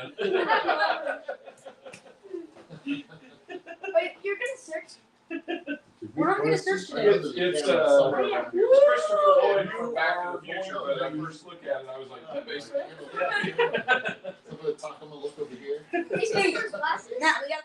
man. Wait, you're gonna search? We're not gonna search today. It's Christopher Lloyd from Back to the Future, but I first looked at it, I was like, that makes sense. I'm gonna talk him a look over here. These fingers, glasses. Now we got.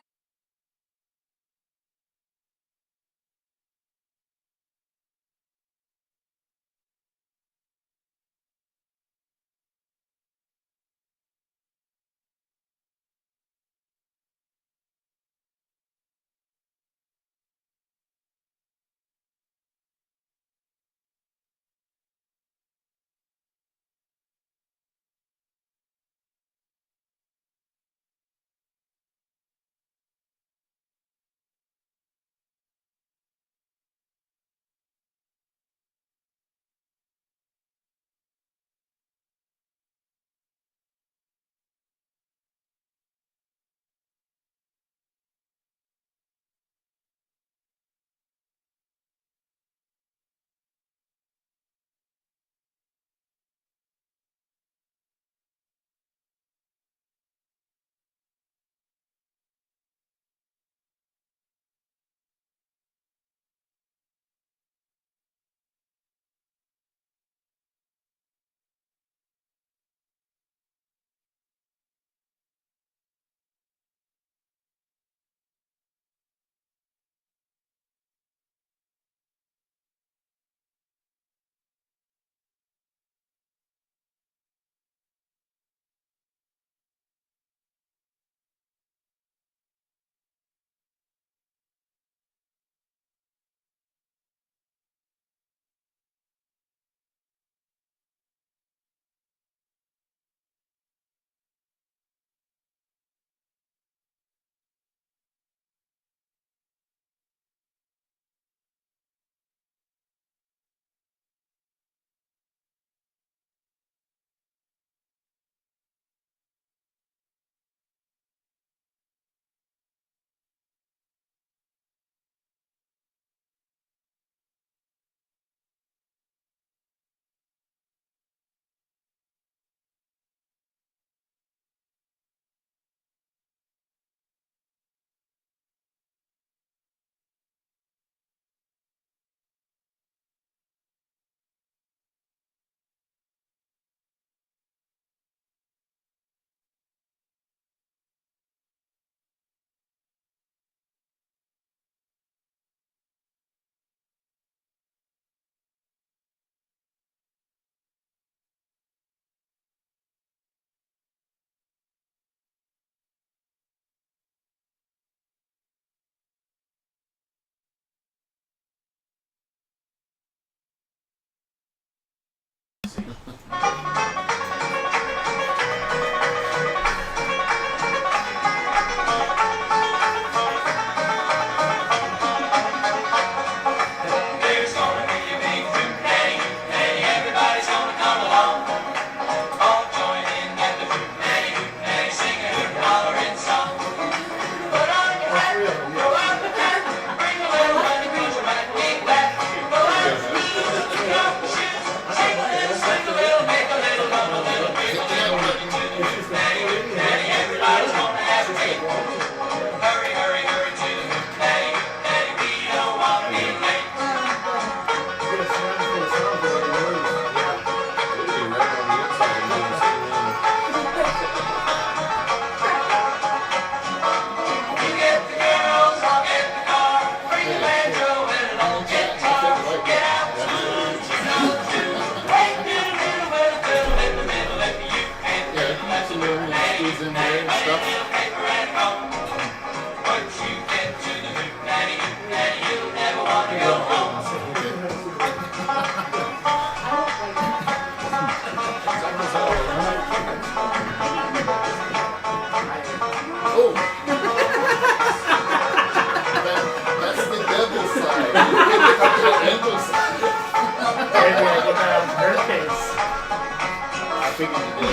I figured you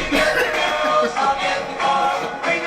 did.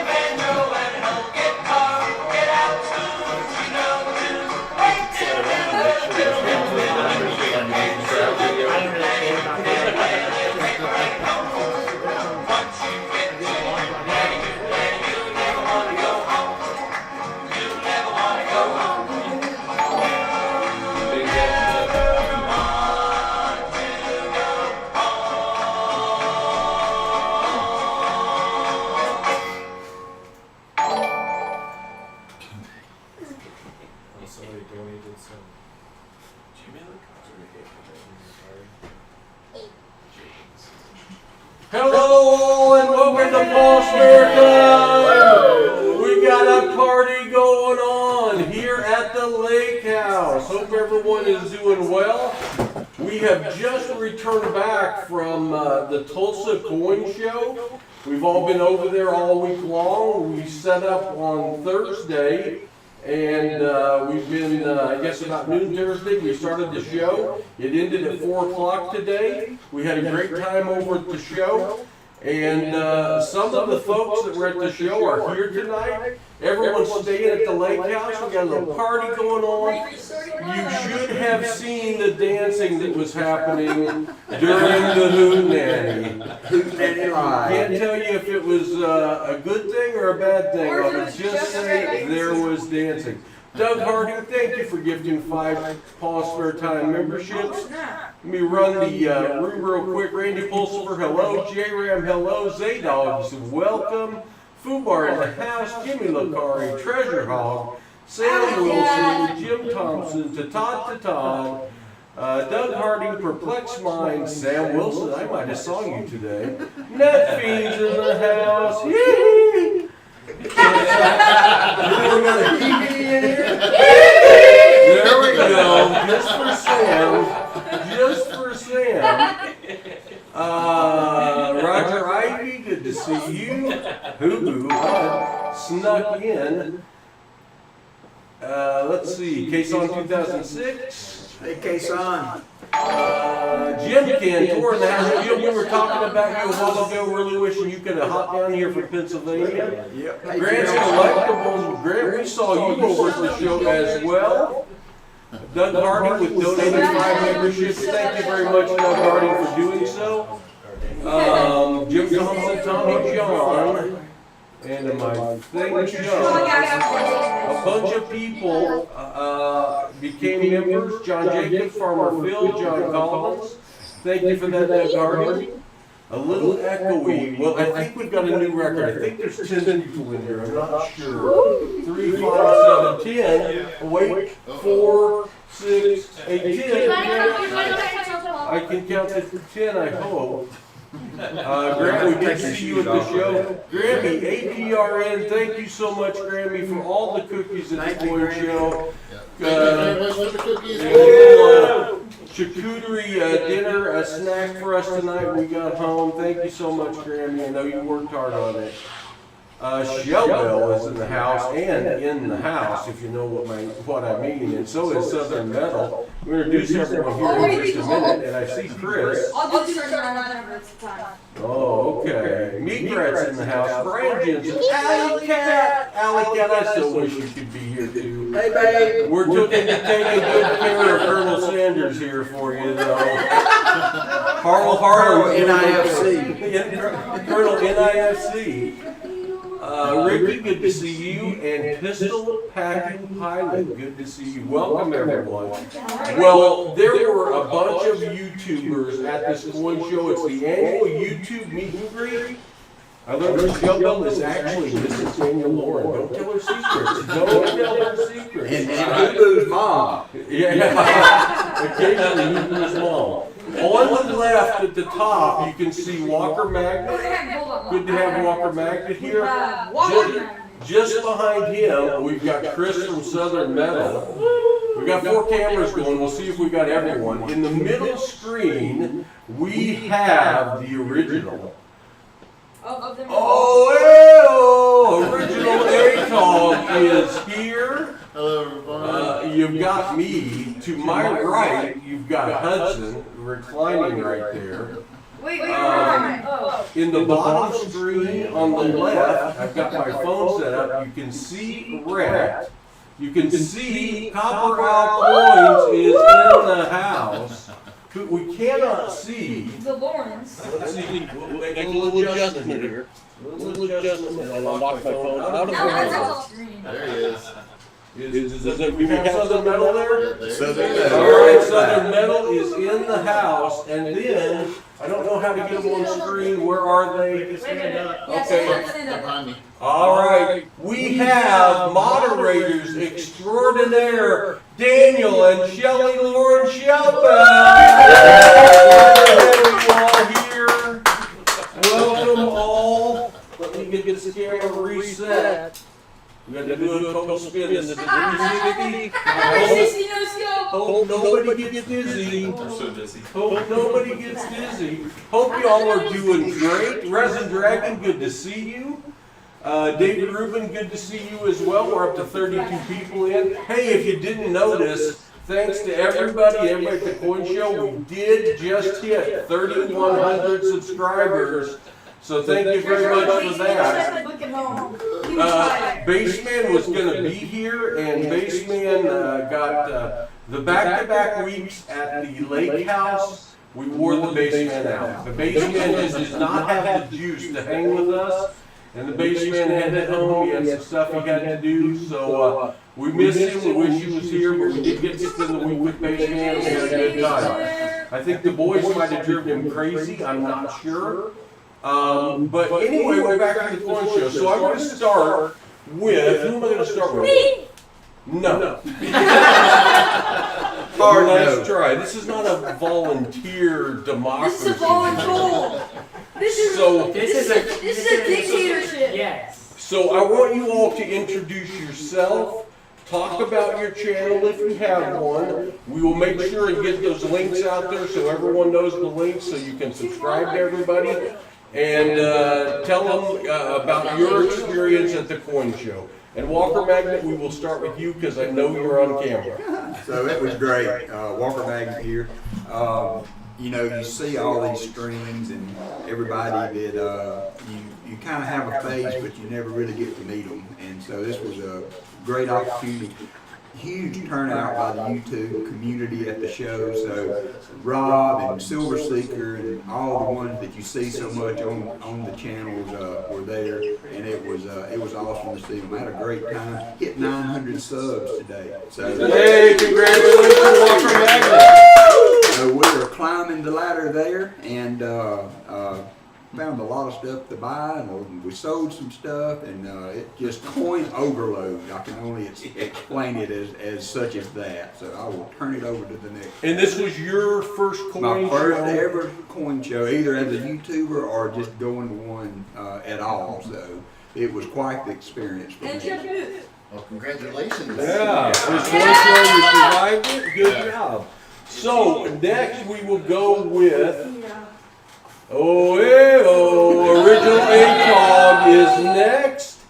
we have just returned back from the Tulsa Coin Show. We've all been over there all week long. We set up on Thursday, and we've been, I guess about noon Thursday, we started the show. It ended at 4 o'clock today. We had a great time over at the show. And some of the folks that were at the show are here tonight. Everyone's staying at the lake house. We got a little party going on. You should have seen the dancing that was happening during the Hootenanny. Can't tell you if it was a good thing or a bad thing. I would just say there was dancing. Doug Harding, thank you for gifting 5 Paul Spare Time memberships. Let me run the room real quick. Randy Pulsifer, hello. J-Ram, hello. Zaydogs, welcome. Fubar in the house. Jimmy Lacari, Treasure Hog. Sam Wilson, Jim Thompson, Todd, Doug Harding, Perplexed Mind, Sam Wilson, I might have saw you today. Net Fiends in the house. Yee! We got a TV in here. There we go. Just for Sam. Just for Sam. Roger Ivy, good to see you. Hoo-hoo snuck in. Let's see. Kason 2006. Hey, Kason. Jim Cantor in the house. Jim, we were talking about you a while ago, really wishing you could have hopped down here from Pennsylvania. Yep. Grant's Collectibles. Grant, we saw you over at the show as well. Doug Harding with donating 5 memberships. Thank you very much, Doug Harding, for doing so. Jim Johnson, Tommy John, and my thing John. A bunch of people became members. John Jacobs, Farmer Phil, John Collins. Thank you for that, Doug Harding. A little echoey. Well, I think we've got a new record. I think there's 10 people in here. I'm not sure. 3, 5, 7, 10. Wait, 4, 6, 8, 10. I can count it to 10, I hope. Grammy, we did see you at the show. Grammy, APRN, thank you so much, Grammy, for all the cookies at the Coin Show. Charcuterie dinner, a snack for us tonight when we got home. Thank you so much, Grammy. I know you worked hard on it. Shell Bell is in the house and in the house, if you know what I mean, and so is Southern Metal. We'll introduce everyone here in just a minute, and I see Chris. I'll do certain numbers at a time. Oh, okay. Meatrat's in the house. Brian Jensen. Alley Cat, I still wish you could be here too. Hey, babe. We're taking good care of Colonel Sanders here for you, though. Harlow NIFC. Colonel NIFC. Ricky, good to see you, and Pistol Packing Pilot, good to see you. Welcome, everyone. Well, there were a bunch of YouTubers at this coin show. It's the annual YouTube meet and greet. I learned that Shell Bell is actually Mrs. Daniel Lauren. Don't tell her secrets. Don't tell her secrets. And Hoo-Hoo's mom. Yeah, occasionally Hoo-Hoo's mom. On the left at the top, you can see Walker Magnet. Good to have Walker Magnet here. Just behind him, we've got Chris from Southern Metal. We've got 4 cameras going. We'll see if we got everyone. In the middle screen, we have the original. Original A-Tog is here. Hello, everybody. You've got me. To my right, you've got Hudson reclining right there. Wait, In the bottom screen on the left, I've got my phone set up. You can see Rhett. You can see Copper Owl Coins is in the house. But we cannot see. the Lawrence. Let's see. We'll make a little adjustment here. A little adjustment. I'll lock my phone out of Now that's the all screen. There he is. we have Southern Metal there? Southern Metal. All right, Southern Metal is in the house, and then, I don't know how to get them on screen. Where are they? Okay. Behind me. All right. We have moderators extraordinaire, Daniel and Shelley Lauren Shelbell. Here. Welcome all. Let me get this camera reset. We got to do a total spin in the 360. Sixty no scope. Hope nobody gets dizzy. I'm so dizzy. Hope nobody gets dizzy. Hope y'all are doing great. Resin Dragon, good to see you. David Rubin, good to see you as well. We're up to 32 people in. Hey, if you didn't notice, thanks to everybody at the Coin Show, we did just hit 3,100 subscribers. So thank you very much for that. Baseman was going to be here, and Baseman got the back-to-back weeks at the lake house. We wore the Baseman out. The Baseman just does not have the juice to hang with us, and the Baseman headed home. He had some stuff he had to do, so we miss him. We wish he was here, but we did get to spend the week with Baseman. We had a good time. I think the boys might have driven him crazy. I'm not sure. But anyway, we're back to the Coin Show. So I'm going to start with, who am I going to start with? Me! No. Hard Nice no. try. This is not a volunteer democracy. This is a voluntool. This is a dictatorship. Yes. So I want you all to introduce yourself. Talk about your channel if you have one. We will make sure and get those links out there so everyone knows the links so you can subscribe to everybody. And tell them about your experience at the Coin Show. And Walker Magnet, we will start with you because I know you're on camera. So it was great. Walker Magnet here. You know, you see all these streams and everybody that you kind of have a face, but you never really get to meet them. And so this was a great opportunity. Huge turnout by the YouTube community at the show. So Rob and Silver Seeker and all the ones that you see so much on the channels were there, and it was awesome to see them. I had a great time. Hit 900 subs today. So Hey, congratulations, Walker Magnet. so we were climbing the ladder there, and found a lot of stuff to buy, and we sold some stuff, and it just coin overload. I can only explain it as such as that. So I will turn it over to the next. And this was your first coin My first show? ever coin show, either as a YouTuber or just going to one at all. So it was quite the experience for And me. check it. Well, congratulations. Yeah, first coin show, you survived it. Good job. So next we will go with Original A-Tog is next.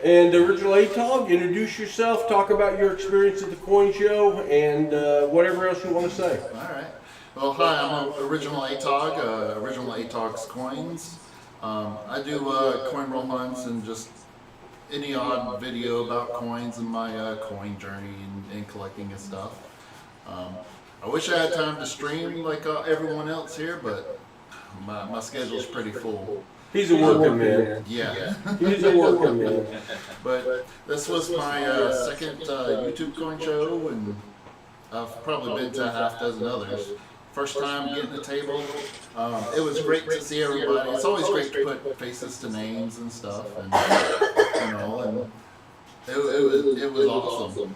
And Original A-Tog, introduce yourself, talk about your experience at the Coin Show, and whatever else you want to say. All right. Well, hi, I'm Original A-Tog, Original A-Tog's Coins. I do coin roll hunts and just any odd video about coins and my coin journey and collecting and stuff. I wish I had time to stream like everyone else here, but my schedule's pretty full. He's a working man. Yeah. He's a working man. But this was my second YouTube coin show, and I've probably been to a half dozen others. First time getting the table. It was great to see everybody. It's always great to put faces to names and stuff, and and it was awesome.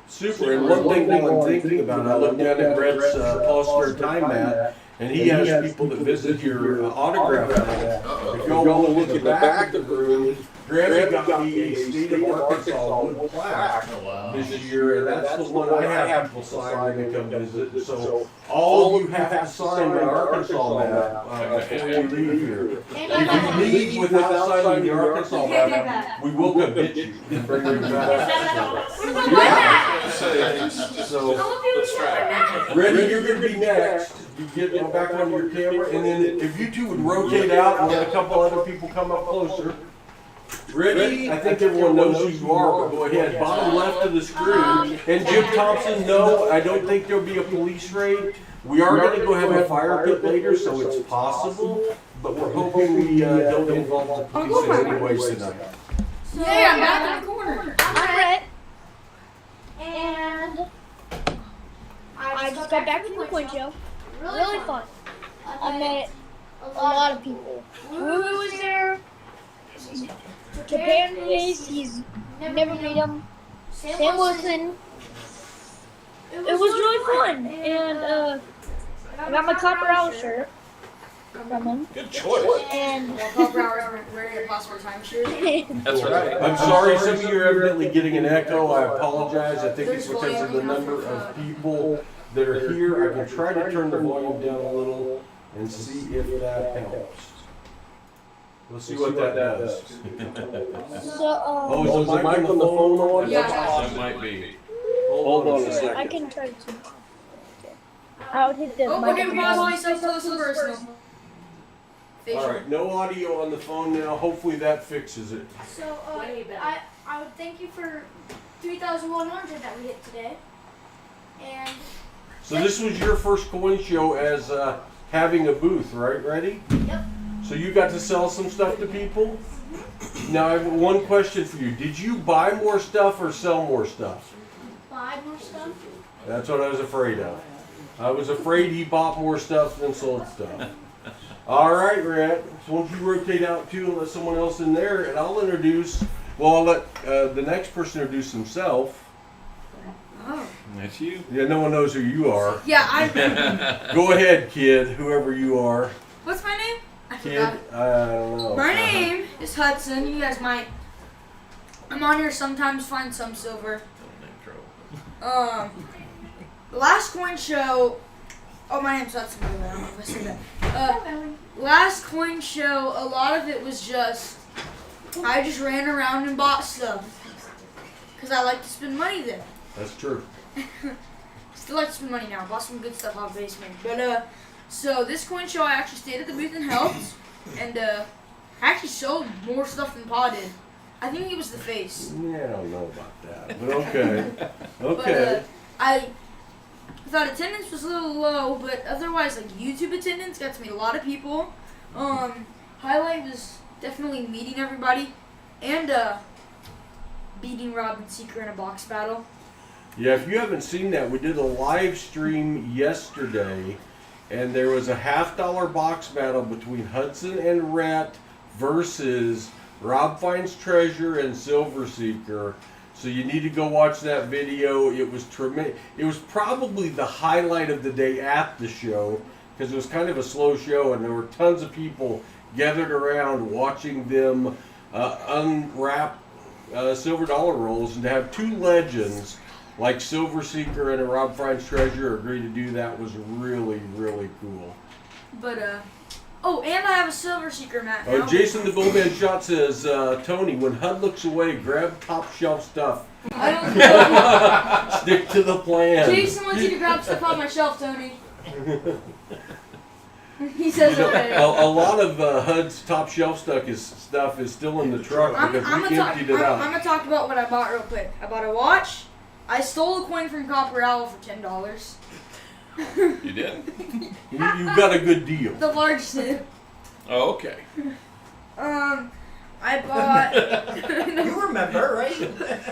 Super. And one thing while I'm thinking about it, I looked down at Brett's Poster time mat, and he has people that visit your autograph mat. If y'all want to look at the back of the room, Granny got me a State of Arkansas wood plaque this year, and that's the one I have people sign when they come visit. So all you have to sign my Arkansas map before you leave here. If you leave without signing the Arkansas map, we will come get you and bring you back. So, Let's try. Reddy, you're going to be next. You get back on your camera, and then if you two would rotate out and let a couple other people come up closer. Reddy, I think everyone knows who you are, but go ahead. Bottom left of the screen. And Jim Thompson, no, I don't think there'll be a police raid. We are going to go have a fire pit later, so it's possible, but we're hoping we don't involve the police in any ways tonight. Hey, I'm back in the corner. I'm Brett, and I just got back from the Coin Show. Really fun. I met a lot of people. Lulu was there. Japan Face, he's never met him. Sam Wilson. It was really fun, and I got my Copper Owl shirt. from him. Good choice. And While Copper Hour is wearing a possible time shirt. That's right. I'm sorry, some of you are evidently getting an echo. I apologize. I think it's because of the number of people that are here. I can try to turn the volume down a little and see if that helps. We'll see what that does. so, Oh, is the mic on the phone on? Yeah. That might be. Hold on a second. I can try to. I'll hit the Oh, mic. okay, pause myself, tell us personal. All right, no audio on the phone now. Hopefully that fixes it. So, I would thank you for 3,100 that we hit today. And So this was your first coin show as having a booth, right? Ready? Yep. So you got to sell some stuff to people? Now I have one question for you. Did you buy more stuff or sell more stuff? buy more stuff. That's what I was afraid of. I was afraid he bought more stuff than sold stuff. All right, Rhett. So why don't you rotate out too and let someone else in there, and I'll introduce. Well, I'll let the next person introduce himself. Oh. That's you. Yeah, no one knows who you are. Yeah, I. Go ahead, kid. Whoever you are. What's my name? I Kid, forgot. I don't know. My name is Hudson. You guys might. I'm on here sometimes, find some silver. The last coin show. Oh, my name's Hudson. By the way, I don't know if I said that. Last coin show, a lot of it was just. I just ran around and bought stuff. Because I like to spend money there. That's true. Still like to spend money now. Bought some good stuff out of the basement. But, so this coin show, I actually stayed at the booth and helped. And, I actually sold more stuff than Pa did. I think he was the face. Yeah, I don't know about that, but okay. But, Okay. I thought attendance was a little low, but otherwise, like, YouTube attendance got to meet a lot of people. Highlight was definitely meeting everybody. And, beating Robin Seeker in a box battle. Yeah, if you haven't seen that, we did a live stream yesterday, and there was a $50 box battle between Hudson and Rhett versus Rob Finds Treasure and Silver Seeker. So you need to go watch that video. It was tremendous. It was probably the highlight of the day at the show because it was kind of a slow show, and there were tons of people gathered around watching them unwrap silver dollar rolls, and to have two legends like Silver Seeker and a Rob Finds Treasure agree to do that was really, really cool. But, oh, and I have a Silver Seeker mat now. Jason the Bowman Shot says, Tony, when HUD looks away, grab top shelf stuff. I don't know. Stick to the plan. Jason wants you to grab stuff on my shelf, Tony. He says okay. A lot of HUD's top shelf stuff is still in the truck because we emptied it out. I'm gonna talk about what I bought real quick. I bought a watch. I stole a coin from Copper Owl for $10. You did? You got a good deal. The large sin. Oh, okay. I bought. You remember, right?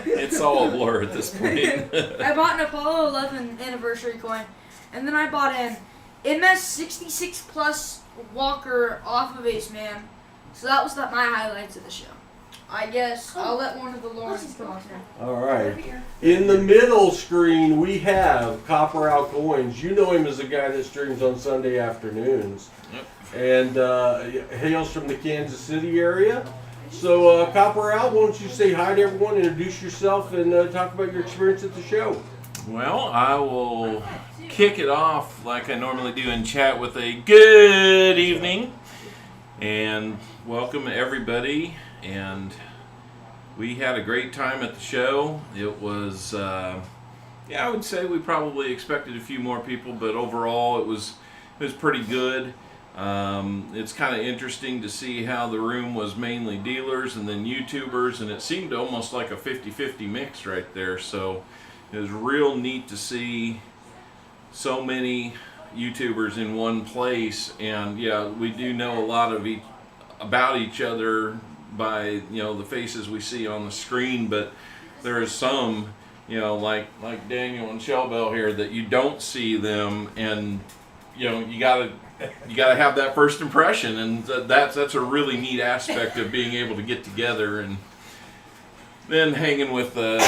It's all a blur at this point. I bought an Apollo 11 anniversary coin, and then I bought an MS 66 Plus Walker off of Ace Man. So that was my highlights of the show. I guess I'll let one of the Lawrence come on now. All right. In the middle screen, we have Copper Owl Coins. You know him as the guy that streams on Sunday afternoons. Yep. And hails from the Kansas City area. So, Copper Owl, why don't you say hi to everyone, introduce yourself, and talk about your experience at the show. Well, I will kick it off like I normally do in chat with a good evening. And welcome everybody. And we had a great time at the show. It was, I would say we probably expected a few more people, but overall it was pretty good. It's kind of interesting to see how the room was mainly dealers and then YouTubers, and it seemed almost like a 50-50 mix right there. So it was real neat to see so many YouTubers in one place. And yeah, we do know a lot of about each other by the faces we see on the screen, but there is some like Daniel and Shellbell here that you don't see them, and you gotta have that first impression, and that's a really neat aspect of being able to get together. And then hanging with a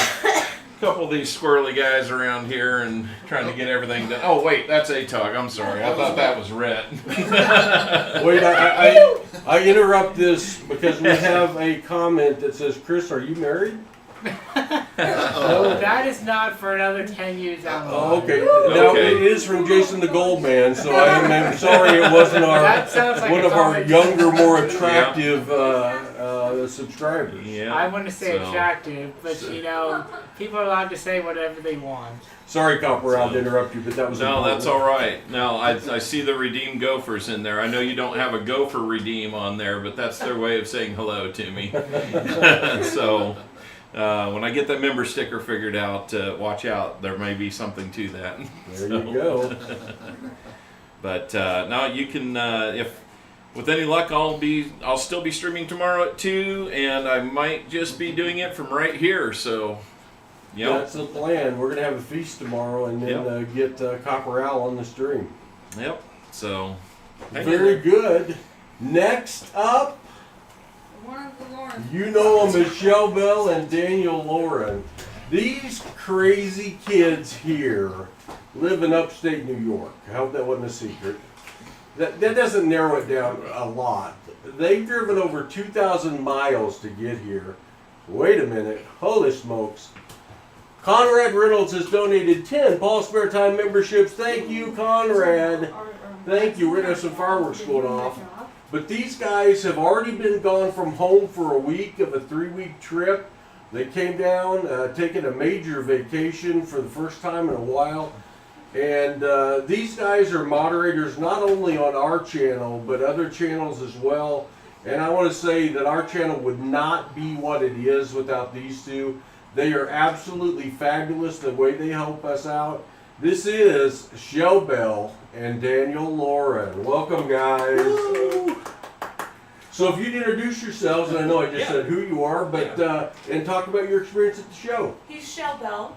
couple of these squirrely guys around here and trying to get everything done. Oh wait, that's ATOG. I'm sorry. I thought that was Rhett. Wait, I interrupt this because we have a comment that says, "Chris, are you married?" No, that is not for another 10 years down the line. Oh, okay. Now Okay. it is from Jason the Goldman, so I'm sorry it wasn't That sounds like one a of our comment. younger, more attractive subscribers. I wouldn't say attractive, but people are allowed to say whatever they want. Sorry, Copper, I'll interrupt you, but that was No, important. that's all right. Now I see the Redeem Gophers in there. I know you don't have a Gopher Redeem on there, but that's their way of saying hello to me. So when I get that member sticker figured out, watch out. There may be something to that. There you go. But no, you can if with any luck, I'll still be streaming tomorrow at 2, and I might just be doing it from right here. So. Yep. That's the plan. We're going to have a feast tomorrow and then get Copper Al on the stream. Yep. So. Very good. Next up, One of the Lawrence. you know them as Michelle Bell and Daniel Lauren. These crazy kids here live in upstate New York. I hope that wasn't a secret. That doesn't narrow it down a lot. They've driven over 2,000 miles to get here. Wait a minute. Holy smokes. Conrad Reynolds has donated 10 Paul Spare Time memberships. Thank you, Conrad. Thank you. We're going to have some fireworks going off. But these guys have already been gone from home for a week of a 3-week trip. They came down, taking a major vacation for the first time in a while. And these guys are moderators not only on our channel, but other channels as well. And I want to say that our channel would not be what it is without these two. They are absolutely fabulous the way they help us out. This is Michelle Bell and Daniel Lauren. Welcome, guys. So if you'd introduce yourselves, and I know I just said who you are, but and talk about your experience at the show. He's Shell Bell.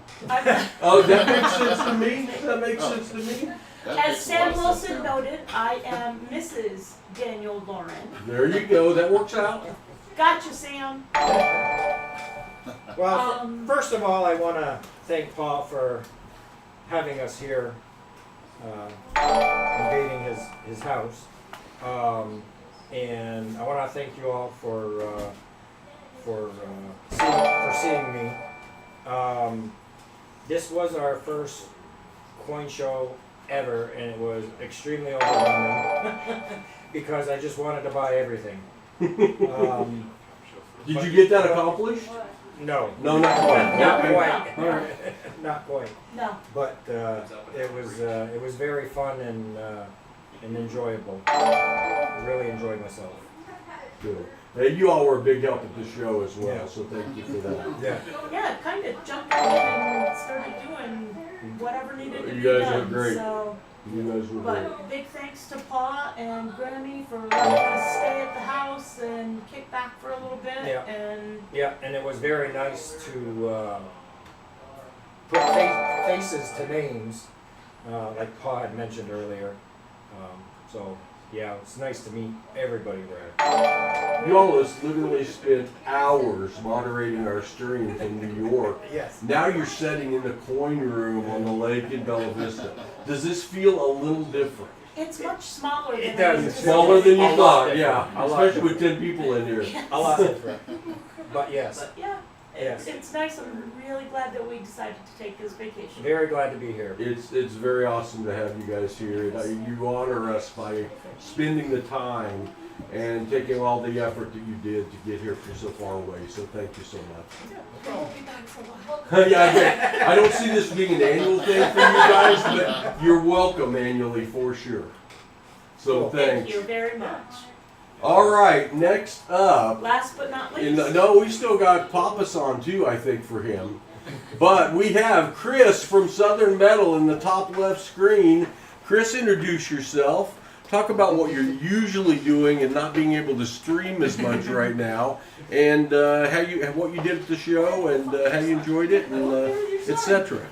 Oh, that makes sense to me. That makes sense to me. As Sam Wilson noted, I am Mrs. Daniel Lauren. There you go. That works out. Gotcha, Sam. Well, first of all, I want to thank Paul for having us here, invading his house, and I want to thank you all for seeing me. This was our first coin show ever, and it was extremely overwhelming because I just wanted to buy everything. Did you get that accomplished? No. No, not quite. Not Okay. quite. All right. Not quite. No. But it was very fun and enjoyable. Really enjoyed myself. Good. Hey, you all were a big help at the show as well, Yeah. so thank you for that. Yeah. Yeah, kind of jumped in and started doing whatever needed to You be guys done. are great. So, You guys were great. but big thanks to Pa and Grammy for letting us stay at the house and kick back for a little bit. Yeah. And Yeah, and it was very nice to put faces to names, like Pa had mentioned earlier. So yeah, it's nice to meet everybody there. You all literally spent hours moderating our stream from New York. Yes. Now you're sitting in the coin room on the lake in Bella Vista. Does this feel a little different? it's much smaller than It does. used to Smaller be. than you A lot thought, different. yeah. A lot Especially with 10 people in here. A lot different. But yes, But yeah, Yes. it's nice. I'm really glad that we decided to take this vacation. very glad to be here. It's very awesome to have you guys here. You honor us by spending the time and taking all the effort that you did to get here from so far away. So thank you so much. We'll be back for a while. Yeah, I don't see this being an annual thing for you guys, but you're welcome annually for sure. So Thank thanks. you very much. All right, next up. Last but not least. No, we still got Pappas on too, I think, for him. But we have Chris from Southern Metal in the top left screen. Chris, introduce yourself. Talk about what you're usually doing and not being able to stream as much right now, and what you did at the show and how you enjoyed it, and etc.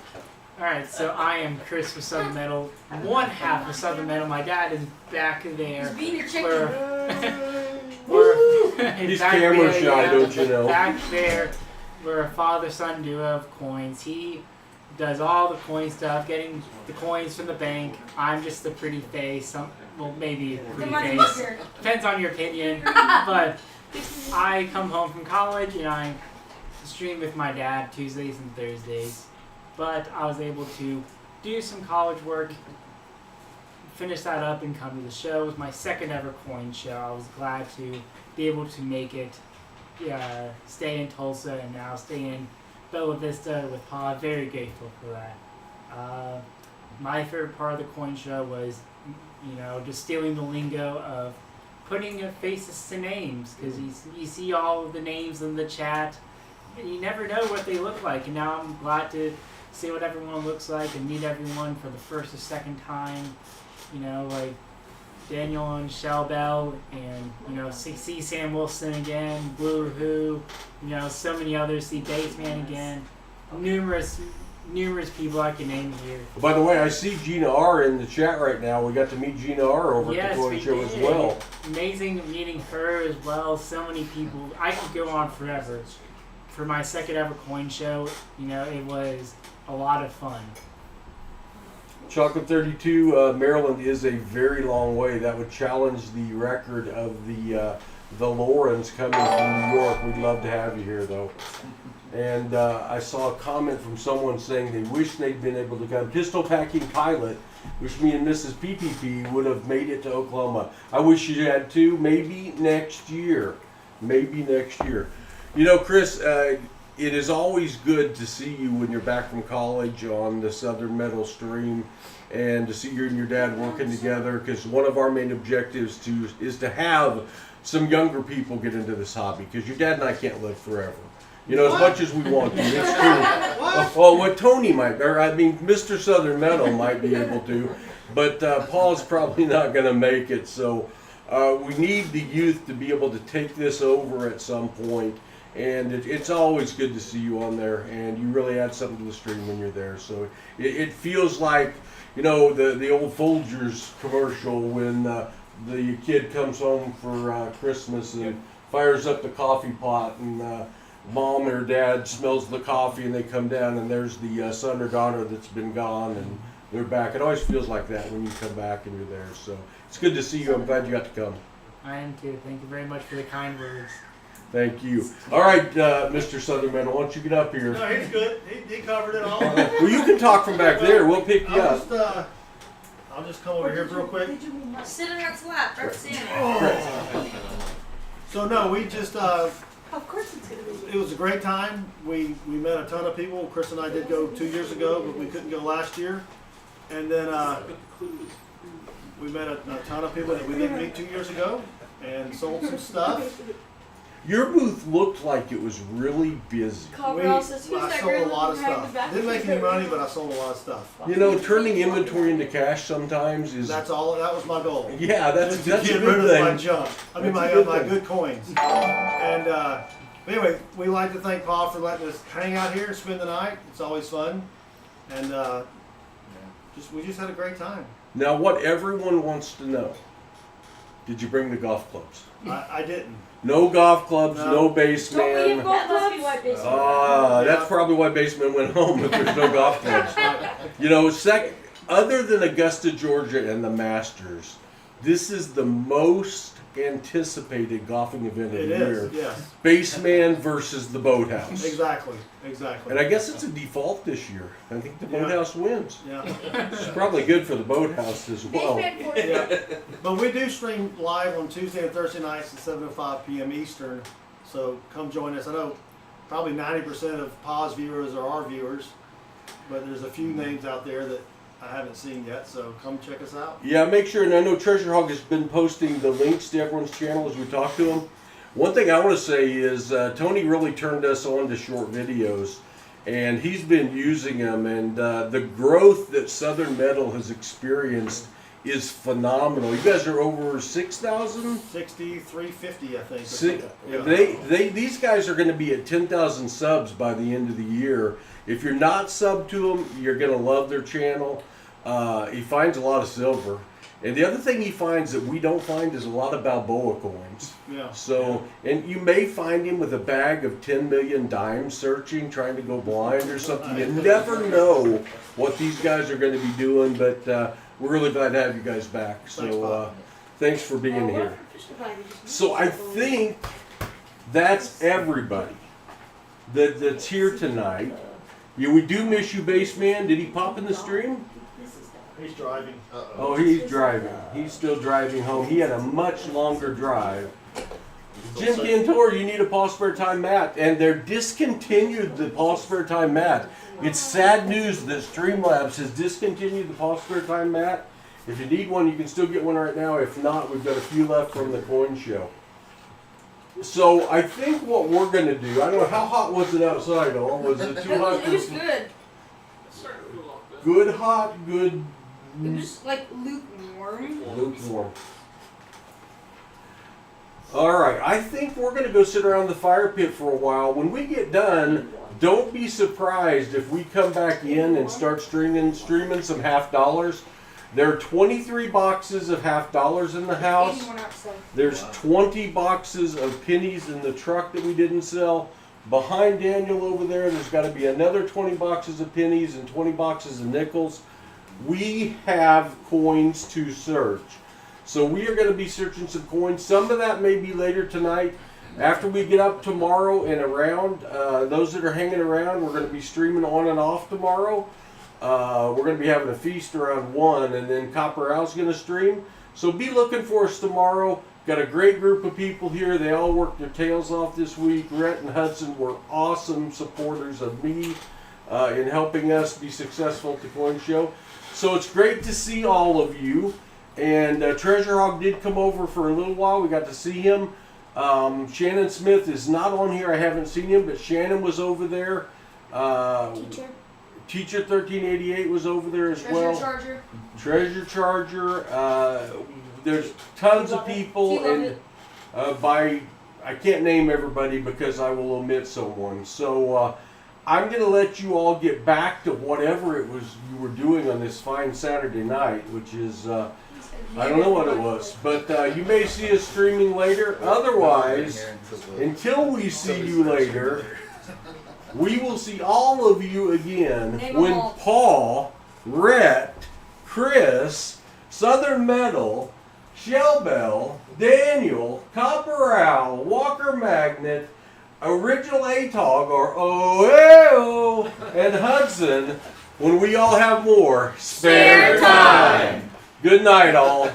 Alright, so I am Chris from Southern Metal, one half of Southern Metal. My dad is back there. He's being a chicken. We're He's back camera there, shy, yeah, don't you know? Back there we're a father-son duo of coins. He does all the coin stuff, getting the coins from the bank. I'm just the pretty face. Well, maybe a pretty face. Depends on your opinion. But I come home from college and I stream with my dad Tuesdays and Thursdays. But I was able to do some college work, finish that up, and come to the show. It was my second ever coin show. I was glad to be able to make it, stay in Tulsa and now stay in Bella Vista with Pa. Very grateful for that. My favorite part of the coin show was, just stealing the lingo of putting faces to names, because you see all of the names in the chat and you never know what they look like, and now I'm glad to see what everyone looks like and meet everyone for the first or second time, like Daniel and Shell Bell, and see Sam Wilson again, Blue Who, so many others, see Baseman again, numerous people I can name here. By the way, I see Gina R in the chat right now. We got to meet Gina R over at the Coin Show as well. Amazing meeting her as well. So many people. I could go on forever. For my second ever coin show, it was a lot of fun. Chocolate 32, Maryland is a very long way. That would challenge the record of the Lorens coming from New York. We'd love to have you here, though. And I saw a comment from someone saying they wish they'd been able to come. Pistol Packing Pilot, wish me and Mrs. PPP would have made it to Oklahoma. I wish you had too. Maybe next year. Maybe next year. Chris, it is always good to see you when you're back from college on the Southern Metal stream, and to see you and your dad working together, because one of our main objectives is to have some younger people get into this hobby, because your dad and I can't live forever. As much as we want to. It's true. Well, what Tony Mr. Southern Metal might be able to, but Paul's probably not going to make it. So we need the youth to be able to take this over at some point. And it's always good to see you on there, and you really add something to the stream when you're there. So it feels like, the old Folgers commercial when the kid comes home for Christmas and fires up the coffee pot, and mom or dad smells the coffee, and they come down, and there's the son or daughter that's been gone, and they're back. It always feels like that when you come back and you're there. So it's good to see you. I'm glad you got to come. I am too. Thank you very much for the kind words. Thank you. All right, Mr. Southern Metal, why don't you get up here? No, he's good. He covered it all. Well, you can talk from back there. We'll pick you up. I'll just come over here real quick. Sit in that lap. So no, we just Of course it's gonna be. it was a great time. We met a ton of people. Chris and I did go 2 years ago, but we couldn't go last year. And then we met a ton of people that we didn't meet 2 years ago, and sold some stuff. Your booth looked like it was really busy. I sold a lot of stuff. Didn't make any money, but I sold a lot of stuff. Turning inventory into cash sometimes is. That's all. That was my goal. Yeah, that's to a get good rid of thing. my junk. I mean, my good coins. And anyway, we like to thank Paul for letting us hang out here and spend the night. It's always fun, and we just had a great time. Now, what everyone wants to know: did you bring the golf clubs? I didn't. No golf clubs, no baseman. That must be why Baseman. That's probably why Baseman went home, if there's no golf clubs. Other than Augusta, Georgia and the Masters, this is the most anticipated golfing event of the year. It is, yes. Baseman versus the Boathouse. Exactly. And I guess it's a default this year. I think the Boathouse wins. Yeah. It's probably good for the Boathouse as well. Yeah. But we do stream live on Tuesday and Thursday nights at 7:05 p.m. Eastern. So come join us. I know probably 90% of Pa's viewers are our viewers, but there's a few names out there that I haven't seen yet, so come check us out. Yeah, make sure, and I know Treasure Hog has been posting the links to everyone's channel as we talk to them. One thing I want to say is Tony really turned us on to short videos, and he's been using them, and the growth that Southern Metal has experienced is phenomenal. You guys are over 6,000? 6,350, I think. These guys are going to be at 10,000 subs by the end of the year. If you're not subbed to them, you're going to love their channel. He finds a lot of silver. And the other thing he finds that we don't find is a lot of Balboa coins. Yeah. So, and you may find him with a bag of 10 million dimes searching, trying to go blind or something. You never know what these guys are going to be doing, but we're really glad to have you guys back. So, thanks for being here. So I think that's everybody that's here tonight. Yeah, we do miss you, Baseman. Did he pop in the stream? He's driving. Oh, he's driving. He's still driving home. He had a much longer drive. Jim Cantor, you need a Paul Spare Time mat. And they're discontinued the Paul Spare Time mat. It's sad news that Streamlabs has discontinued the Paul Spare Time mat. If you need one, you can still get one right now. If not, we've got a few left from the coin show. So I think what we're going to do, I don't know, how hot was it outside, Al? Was it too hot? It was good. Good hot, good... It was like lukewarm. Lukewarm. Alright, I think we're going to go sit around the fire pit for a while. When we get done, don't be surprised if we come back in and start streaming some half dollars. There are 23 boxes of half dollars in the house. There's 20 boxes of pennies in the truck that we didn't sell. Behind Daniel over there, there's got to be another 20 boxes of pennies and 20 boxes of nickels. We have coins to search. So we are going to be searching some coins. Some of that may be later tonight. After we get up tomorrow and around, those that are hanging around, we're going to be streaming on and off tomorrow. We're going to be having a feast around 1, and then Copper Al's going to stream. So be looking for us tomorrow. Got a great group of people here. They all worked their tails off this week. Rhett and Hudson were awesome supporters of me in helping us be successful at the Coin Show. So it's great to see all of you. And Treasure Hog did come over for a little while. We got to see him. Shannon Smith is not on here. I haven't seen him, but Shannon was over there. Teacher 1388 was over there as well. Treasure Charger. There's tons of people, and I can't name everybody because I will omit someone. So I'm going to let you all get back to whatever it was you were doing on this fine Saturday night, which is, I don't know what it was, but you may see us streaming later. Otherwise, until we see you later, we will see all of you again when Paul, Rhett, Chris, Southern Metal, Shellbell, Daniel, Copper Owl, Walker Magnet, Original ATOG, or OAO, and Hudson, when we all have more spare time. Good night, all.